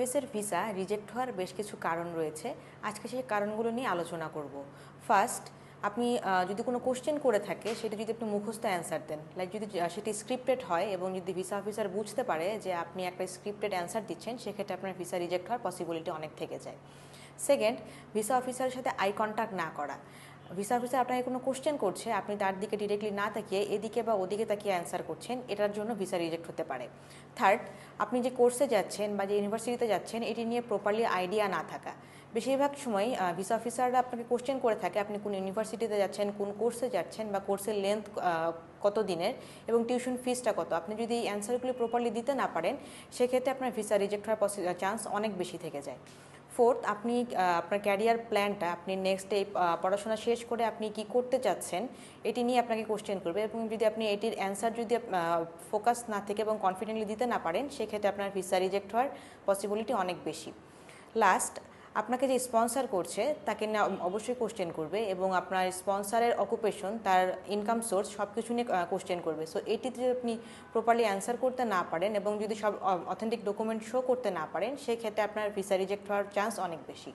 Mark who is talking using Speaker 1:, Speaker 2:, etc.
Speaker 1: ইউএসের visa reject হওয়ার বেশ কিছু কারণ রয়েছে। আজকে সেই কারণগুলো নিয়ে আলোচনা করব। ফার্স্ট, আপনি যদি কোনো কোশ্চেন করে থাকে সেটা যদি আপনি মুখস্থ অ্যান্সার দেন, লাইক যদি সেটি স্ক্রিপ্টেড হয় এবং যদি ভিসা অফিসার বুঝতে পারে যে আপনি একটা স্ক্রিপ্টেড অ্যান্সার দিচ্ছেন, সেক্ষেত্রে আপনার ভিসা রিজেক্ট হওয়ার পসিবিলিটি অনেক থেকে যায়। সেকেন্ড, ভিসা অফিসারের সাথে আই কন্ট্যাক্ট না করা। ভিসা অফিসার আপনাকে কোনো কোশ্চেন করছে, আপনি তার দিকে ডিরেক্টলি না তাকিয়ে এদিকে বা ওদিকে তাকিয়ে অ্যান্সার করছেন, এটার জন্য ভিসা রিজেক্ট হতে পারে। থার্ড, আপনি যে কোর্সে যাচ্ছেন বা যে ইউনিভার্সিটিতে যাচ্ছেন এটি নিয়ে প্রপারলি আইডিয়া না থাকা। বেশিরভাগ সময় ভিসা অফিসাররা আপনাকে কোশ্চেন করে থাকে আপনি কোন ইউনিভার্সিটিতে যাচ্ছেন, কোন কোর্সে যাচ্ছেন বা কোর্সের লেন্থ কত দিনের এবং টিউশন ফিসটা কত। আপনি যদি এই অ্যান্সারগুলি প্রপারলি দিতে না পারেন, সেক্ষেত্রে আপনার ভিসা রিজেক্ট হওয়ার চান্স অনেক বেশি থেকে যায়। ফোর্থ, আপনি আপনার ক্যারিয়ার প্ল্যানটা, আপনি নেক্সট এই পড়াশোনা শেষ করে আপনি কি করতে চাচ্ছেন এটি নিয়ে আপনাকে কোশ্চেন করবে, এবং যদি আপনি এটির অ্যান্সার যদি ফোকাস না থেকে এবং কনফিডেন্টলি দিতে না পারেন, সেক্ষেত্রে আপনার ভিসা রিজেক্ট হওয়ার পসিবিলিটি অনেক বেশি। লাস্ট, আপনাকে যে স্পন্সর করছে তাকে না অবশ্যই কোশ্চেন করবে এবং আপনার স্পন্সরের অকুপেশন, তার ইনকাম সোর্স সব কিছু নিয়ে কোশ্চেন করবে। সো এটিতে যদি আপনি প্রপারলি অ্যান্সার করতে না পারেন এবং যদি সব অথেন্টিক ডকুমেন্ট শো করতে না পারেন, সেক্ষেত্রে আপনার ভিসা রিজেক্ট হওয়ার চান্স অনেক বেশি।